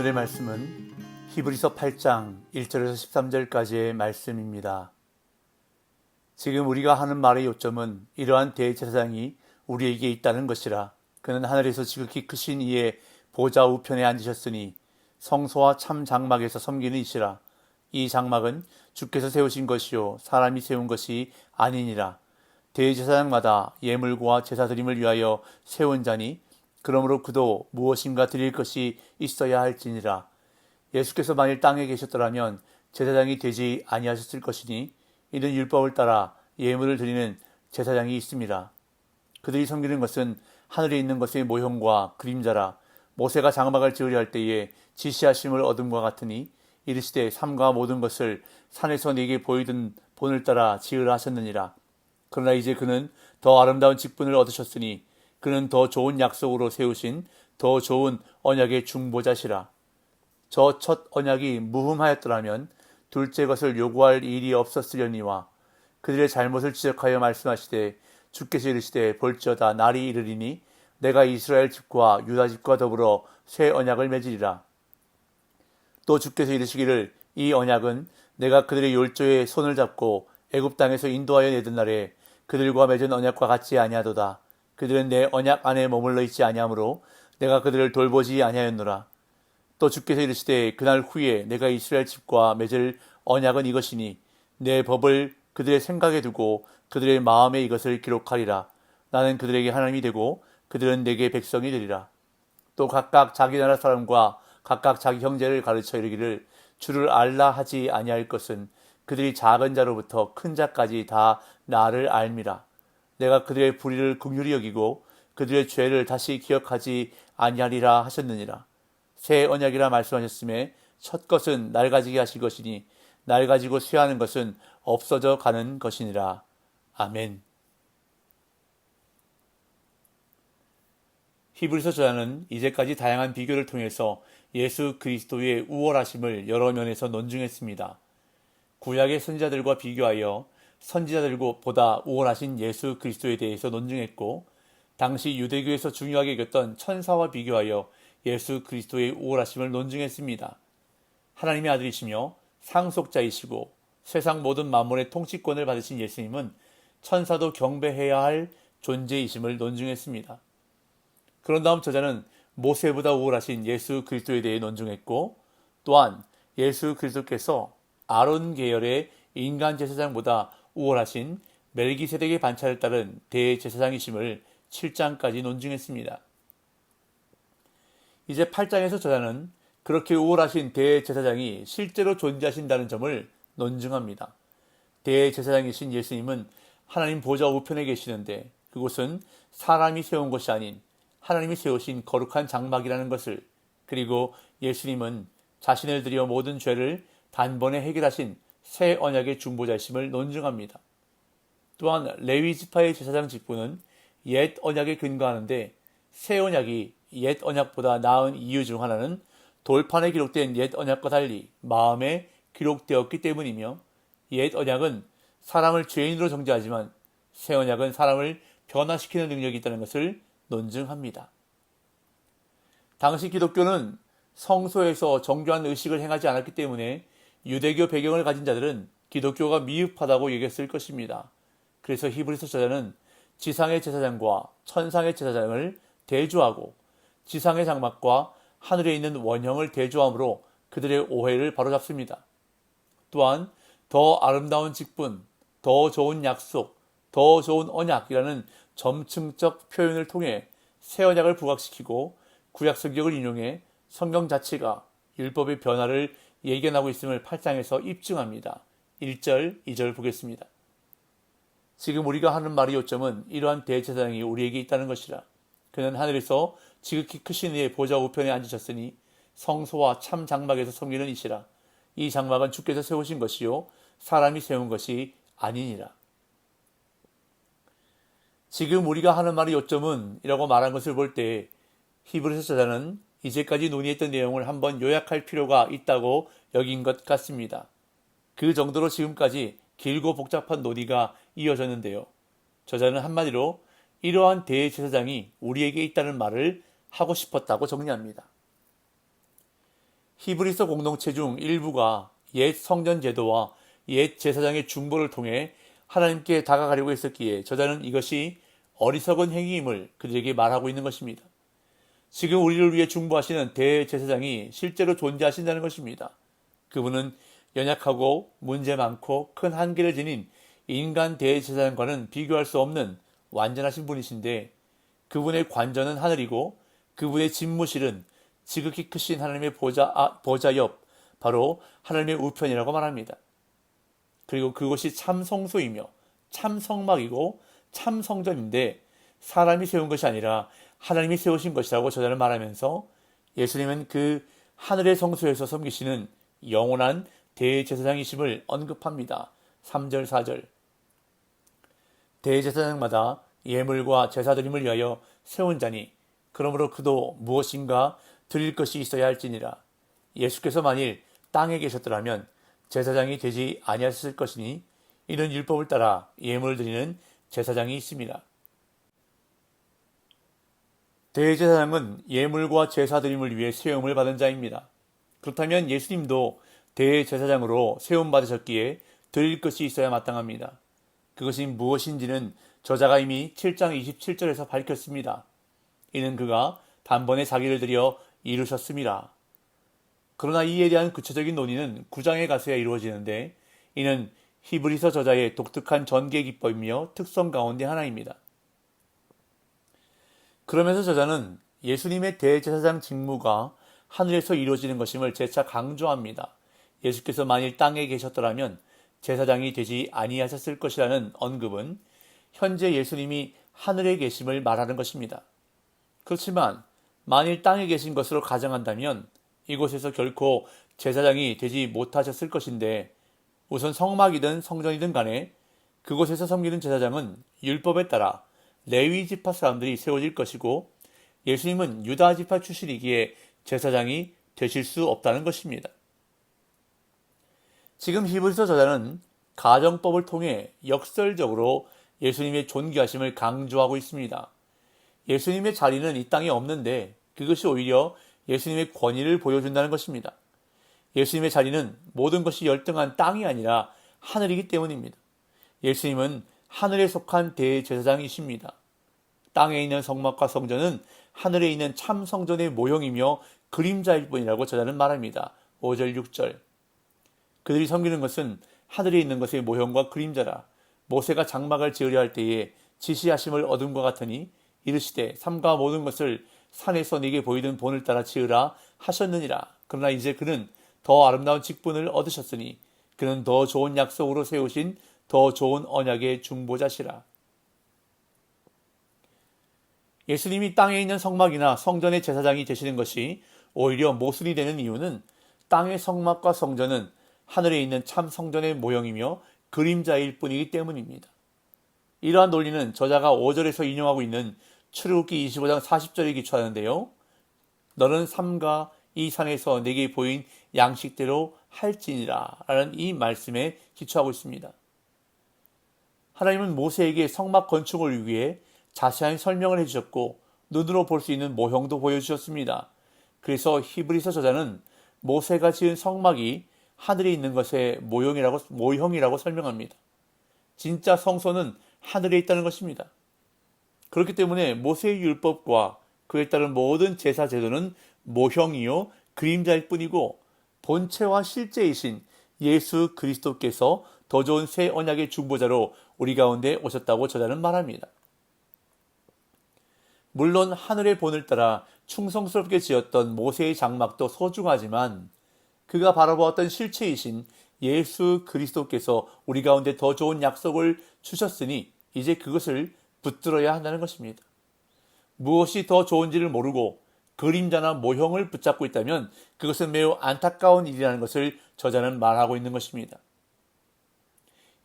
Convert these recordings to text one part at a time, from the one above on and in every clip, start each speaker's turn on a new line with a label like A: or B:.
A: 오늘의 말씀은 히브리서 8장 1절에서 13절까지의 말씀입니다. 지금 우리가 하는 말의 요점은 이러한 대제사장이 우리에게 있다는 것이라. 그는 하늘에서 지극히 크신 이의 보좌 우편에 앉으셨으니 성소와 참 장막에서 섬기는 이시라. 이 장막은 주께서 세우신 것이요 사람이 세운 것이 아니니라. 대제사장마다 예물과 제사드림을 위하여 세운 자니 그러므로 그도 무엇인가 드릴 것이 있어야 할지니라. 예수께서 만일 땅에 계셨더라면 제사장이 되지 아니하셨을 것이니 이는 율법을 따라 예물을 드리는 제사장이 있습니다. 그들이 섬기는 것은 하늘에 있는 것의 모형과 그림자라. 모세가 장막을 지으려 할 때에 지시하심을 얻음과 같으니 이르시되 삼가 모든 것을 산에서 네게 보이던 본을 따라 지으라 하셨느니라. 그러나 이제 그는 더 아름다운 직분을 얻으셨으니 그는 더 좋은 약속으로 세우신 더 좋은 언약의 중보자시라. 저 첫 언약이 무흠하였더라면 둘째 것을 요구할 일이 없었으려니와 그들의 잘못을 지적하여 말씀하시되 주께서 이르시되 볼지어다 날이 이르리니 내가 이스라엘 집과 유다 집과 더불어 새 언약을 맺으리라. 또 주께서 이르시기를 이 언약은 내가 그들의 율조에 손을 잡고 애굽 땅에서 인도하여 내던 날에 그들과 맺은 언약과 같지 아니하도다. 그들은 내 언약 안에 머물러 있지 아니하므로 내가 그들을 돌보지 아니하였노라. 또 주께서 이르시되 그날 후에 내가 이스라엘 집과 맺을 언약은 이것이니 내 법을 그들의 생각에 두고 그들의 마음에 이것을 기록하리라. 나는 그들에게 하나님이 되고 그들은 내게 백성이 되리라. 또 각각 자기 나라 사람과 각각 자기 형제를 가르쳐 이르기를 주를 알라 하지 아니할 것은 그들이 작은 자로부터 큰 자까지 다 나를 알미라. 내가 그들의 불의를 긍휼히 여기고 그들의 죄를 다시 기억하지 아니하리라 하셨느니라. 새 언약이라 말씀하셨음에 첫 것은 날 가지게 하실 것이니 날 가지고 쇠하는 것은 없어져 가는 것이니라. 아멘. 히브리서 저자는 이제까지 다양한 비교를 통해서 예수 그리스도의 우월하심을 여러 면에서 논증했습니다. 구약의 선지자들과 비교하여 선지자들보다 우월하신 예수 그리스도에 대해서 논증했고, 당시 유대교에서 중요하게 여겼던 천사와 비교하여 예수 그리스도의 우월하심을 논증했습니다. 하나님의 아들이시며 상속자이시고 세상 모든 만물의 통치권을 받으신 예수님은 천사도 경배해야 할 존재이심을 논증했습니다. 그런 다음 저자는 모세보다 우월하신 예수 그리스도에 대해 논증했고, 또한 예수 그리스도께서 아론 계열의 인간 제사장보다 우월하신 멜기세덱의 반차를 따른 대제사장이심을 7장까지 논증했습니다. 이제 8장에서 저자는 그렇게 우월하신 대제사장이 실제로 존재하신다는 점을 논증합니다. 대제사장이신 예수님은 하나님 보좌 우편에 계시는데 그곳은 사람이 세운 것이 아닌 하나님이 세우신 거룩한 장막이라는 것을, 그리고 예수님은 자신을 들여 모든 죄를 단번에 해결하신 새 언약의 중보자이심을 논증합니다. 또한 레위 지파의 제사장 직분은 옛 언약에 근거하는데 새 언약이 옛 언약보다 나은 이유 중 하나는 돌판에 기록된 옛 언약과 달리 마음에 기록되었기 때문이며, 옛 언약은 사람을 죄인으로 정죄하지만 새 언약은 사람을 변화시키는 능력이 있다는 것을 논증합니다. 당시 기독교는 성소에서 정교한 의식을 행하지 않았기 때문에 유대교 배경을 가진 자들은 기독교가 미흡하다고 여겼을 것입니다. 그래서 히브리서 저자는 지상의 제사장과 천상의 제사장을 대조하고 지상의 장막과 하늘에 있는 원형을 대조함으로 그들의 오해를 바로잡습니다. 또한 더 아름다운 직분, 더 좋은 약속, 더 좋은 언약이라는 점층적 표현을 통해 새 언약을 부각시키고 구약 성경을 인용해 성경 자체가 율법의 변화를 예견하고 있음을 8장에서 입증합니다. 1절, 2절 보겠습니다. 지금 우리가 하는 말의 요점은 이러한 대제사장이 우리에게 있다는 것이라. 그는 하늘에서 지극히 크신 이의 보좌 우편에 앉으셨으니 성소와 참 장막에서 섬기는 이시라. 이 장막은 주께서 세우신 것이요 사람이 세운 것이 아니니라. 지금 우리가 하는 말의 요점은 이라고 말한 것을 볼 때 히브리서 저자는 이제까지 논의했던 내용을 한번 요약할 필요가 있다고 여긴 것 같습니다. 그 정도로 지금까지 길고 복잡한 논의가 이어졌는데요. 저자는 한마디로 이러한 대제사장이 우리에게 있다는 말을 하고 싶었다고 정리합니다. 히브리서 공동체 중 일부가 옛 성전 제도와 옛 제사장의 중보를 통해 하나님께 다가가려고 했었기에 저자는 이것이 어리석은 행위임을 그들에게 말하고 있는 것입니다. 지금 우리를 위해 중보하시는 대제사장이 실제로 존재하신다는 것입니다. 그분은 연약하고 문제 많고 큰 한계를 지닌 인간 대제사장과는 비교할 수 없는 완전하신 분이신데 그분의 관전은 하늘이고 그분의 집무실은 지극히 크신 하나님의 보좌 옆 바로 하나님의 우편이라고 말합니다. 그리고 그곳이 참 성소이며 참 성막이고 참 성전인데 사람이 세운 것이 아니라 하나님이 세우신 것이라고 저자는 말하면서 예수님은 그 하늘의 성소에서 섬기시는 영원한 대제사장이심을 언급합니다. 3절 4절 대제사장마다 예물과 제사드림을 위하여 세운 자니 그러므로 그도 무엇인가 드릴 것이 있어야 할지니라. 예수께서 만일 땅에 계셨더라면 제사장이 되지 아니하셨을 것이니 이는 율법을 따라 예물을 드리는 제사장이 있습니다. 대제사장은 예물과 제사드림을 위해 세움을 받은 자입니다. 그렇다면 예수님도 대제사장으로 세움 받으셨기에 드릴 것이 있어야 마땅합니다. 그것이 무엇인지는 저자가 이미 7장 27절에서 밝혔습니다. 이는 그가 단번에 자기를 들여 이루셨습니다. 그러나 이에 대한 구체적인 논의는 9장에 가서야 이루어지는데 이는 히브리서 저자의 독특한 전개 기법이며 특성 가운데 하나입니다. 그러면서 저자는 예수님의 대제사장 직무가 하늘에서 이루어지는 것임을 재차 강조합니다. 예수께서 만일 땅에 계셨더라면 제사장이 되지 아니하셨을 것이라는 언급은 현재 예수님이 하늘에 계심을 말하는 것입니다. 그렇지만 만일 땅에 계신 것으로 가정한다면 이곳에서 결코 제사장이 되지 못하셨을 것인데 우선 성막이든 성전이든 간에 그곳에서 섬기는 제사장은 율법에 따라 레위 지파 사람들이 세워질 것이고 예수님은 유다 지파 출신이기에 제사장이 되실 수 없다는 것입니다. 지금 히브리서 저자는 가정법을 통해 역설적으로 예수님의 존귀하심을 강조하고 있습니다. 예수님의 자리는 이 땅에 없는데 그것이 오히려 예수님의 권위를 보여준다는 것입니다. 예수님의 자리는 모든 것이 열등한 땅이 아니라 하늘이기 때문입니다. 예수님은 하늘에 속한 대제사장이십니다. 땅에 있는 성막과 성전은 하늘에 있는 참 성전의 모형이며 그림자일 뿐이라고 저자는 말합니다. 5절 6절 그들이 섬기는 것은 하늘에 있는 것의 모형과 그림자라. 모세가 장막을 지으려 할 때에 지시하심을 얻음과 같으니 이르시되 삼가 모든 것을 산에서 네게 보이던 본을 따라 지으라 하셨느니라. 그러나 이제 그는 더 아름다운 직분을 얻으셨으니 그는 더 좋은 약속으로 세우신 더 좋은 언약의 중보자시라. 예수님이 땅에 있는 성막이나 성전의 제사장이 되시는 것이 오히려 모순이 되는 이유는 땅의 성막과 성전은 하늘에 있는 참 성전의 모형이며 그림자일 뿐이기 때문입니다. 이러한 논리는 저자가 5절에서 인용하고 있는 출애굽기 25장 40절에 기초하는데요. 너는 삼가 이 산에서 내게 보인 양식대로 할지니라 라는 이 말씀에 기초하고 있습니다. 하나님은 모세에게 성막 건축을 위해 자세한 설명을 해주셨고 눈으로 볼 수 있는 모형도 보여주셨습니다. 그래서 히브리서 저자는 모세가 지은 성막이 하늘에 있는 것의 모형이라고 설명합니다. 진짜 성소는 하늘에 있다는 것입니다. 그렇기 때문에 모세의 율법과 그에 따른 모든 제사 제도는 모형이요 그림자일 뿐이고 본체와 실제이신 예수 그리스도께서 더 좋은 새 언약의 중보자로 우리 가운데 오셨다고 저자는 말합니다. 물론 하늘의 본을 따라 충성스럽게 지었던 모세의 장막도 소중하지만 그가 바라보았던 실체이신 예수 그리스도께서 우리 가운데 더 좋은 약속을 주셨으니 이제 그것을 붙들어야 한다는 것입니다. 무엇이 더 좋은지를 모르고 그림자나 모형을 붙잡고 있다면 그것은 매우 안타까운 일이라는 것을 저자는 말하고 있는 것입니다.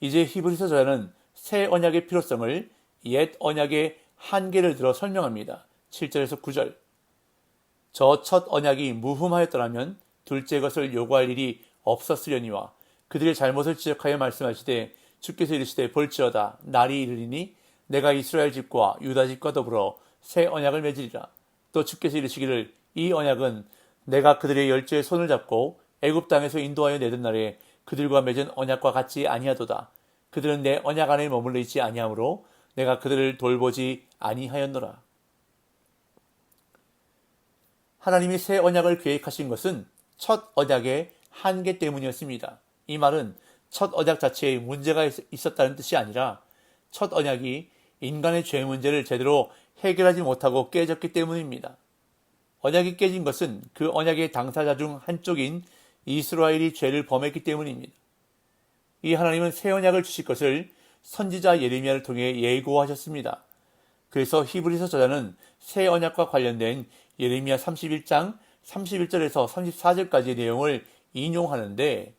A: 이제 히브리서 저자는 새 언약의 필요성을 옛 언약의 한계를 들어 설명합니다. 7절에서 9절 저 첫 언약이 무흠하였더라면 둘째 것을 요구할 일이 없었으려니와 그들의 잘못을 지적하여 말씀하시되 주께서 이르시되 볼지어다 날이 이르리니 내가 이스라엘 집과 유다 집과 더불어 새 언약을 맺으리라. 또 주께서 이르시기를 이 언약은 내가 그들의 열조의 손을 잡고 애굽 땅에서 인도하여 내던 날에 그들과 맺은 언약과 같지 아니하도다. 그들은 내 언약 안에 머물러 있지 아니하므로 내가 그들을 돌보지 아니하였노라. 하나님이 새 언약을 계획하신 것은 첫 언약의 한계 때문이었습니다. 이 말은 첫 언약 자체에 문제가 있었다는 뜻이 아니라 첫 언약이 인간의 죄 문제를 제대로 해결하지 못하고 깨졌기 때문입니다. 언약이 깨진 것은 그 언약의 당사자 중 한쪽인 이스라엘이 죄를 범했기 때문입니다. 이 하나님은 새 언약을 주실 것을 선지자 예레미야를 통해 예고하셨습니다. 그래서 히브리서 저자는 새 언약과 관련된 예레미야 31장 31절에서 34절까지의 내용을 인용하는데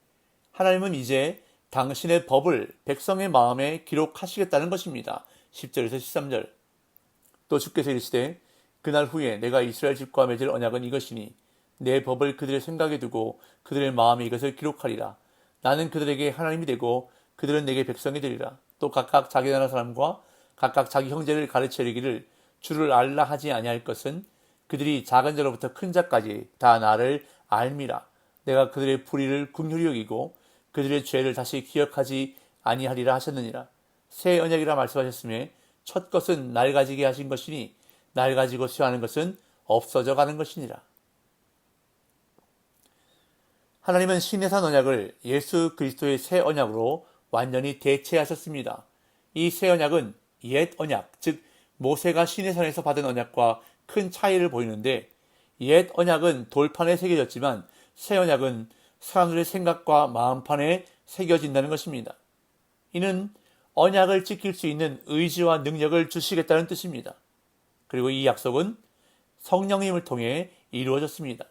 A: 하나님은 이제 당신의 법을 백성의 마음에 기록하시겠다는 것입니다. 10절에서 13절. 또 주께서 이르시되 그날 후에 내가 이스라엘 집과 맺을 언약은 이것이니 내 법을 그들의 생각에 두고 그들의 마음에 이것을 기록하리라. 나는 그들에게 하나님이 되고 그들은 내게 백성이 되리라. 또 각각 자기 나라 사람과 각각 자기 형제를 가르쳐 이르기를 주를 알라 하지 아니할 것은 그들이 작은 자로부터 큰 자까지 다 나를 알미라. 내가 그들의 불의를 긍휼히 여기고 그들의 죄를 다시 기억하지 아니하리라 하셨느니라. 새 언약이라 말씀하셨으며 첫 것은 낡아지게 하신 것이니 낡아지고 쇠하는 것은 없어져 가는 것이니라. 하나님은 신의 언약을 예수 그리스도의 새 언약으로 완전히 대체하셨습니다. 이 새 언약은 옛 언약, 즉 모세가 시내산에서 받은 언약과 큰 차이를 보이는데 옛 언약은 돌판에 새겨졌지만 새 언약은 사람들의 생각과 마음판에 새겨진다는 것입니다. 이는 언약을 지킬 수 있는 의지와 능력을 주시겠다는 뜻입니다. 그리고 이 약속은 성령님을 통해 이루어졌습니다.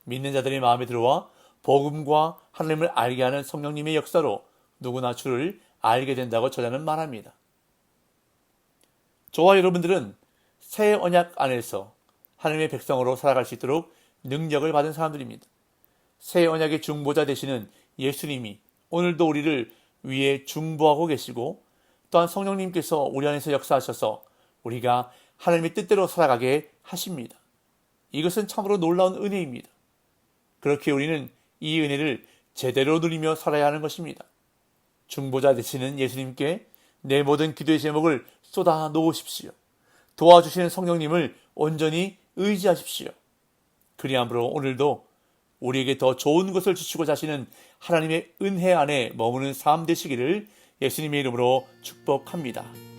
A: 믿는 자들의 마음에 들어와 복음과 하나님을 알게 하는 성령님의 역사로 누구나 주를 알게 된다고 저자는 말합니다. 저와 여러분들은 새 언약 안에서 하나님의 백성으로 살아갈 수 있도록 능력을 받은 사람들입니다. 새 언약의 중보자 되시는 예수님이 오늘도 우리를 위해 중보하고 계시고 또한 성령님께서 우리 안에서 역사하셔서 우리가 하나님의 뜻대로 살아가게 하십니다. 이것은 참으로 놀라운 은혜입니다. 그렇게 우리는 이 은혜를 제대로 누리며 살아야 하는 것입니다. 중보자 되시는 예수님께 내 모든 기도의 제목을 쏟아 놓으십시오. 도와주시는 성령님을 온전히 의지하십시오. 그리함으로 오늘도 우리에게 더 좋은 것을 주시고자 하시는 하나님의 은혜 안에 머무는 삶 되시기를 예수님의 이름으로 축복합니다.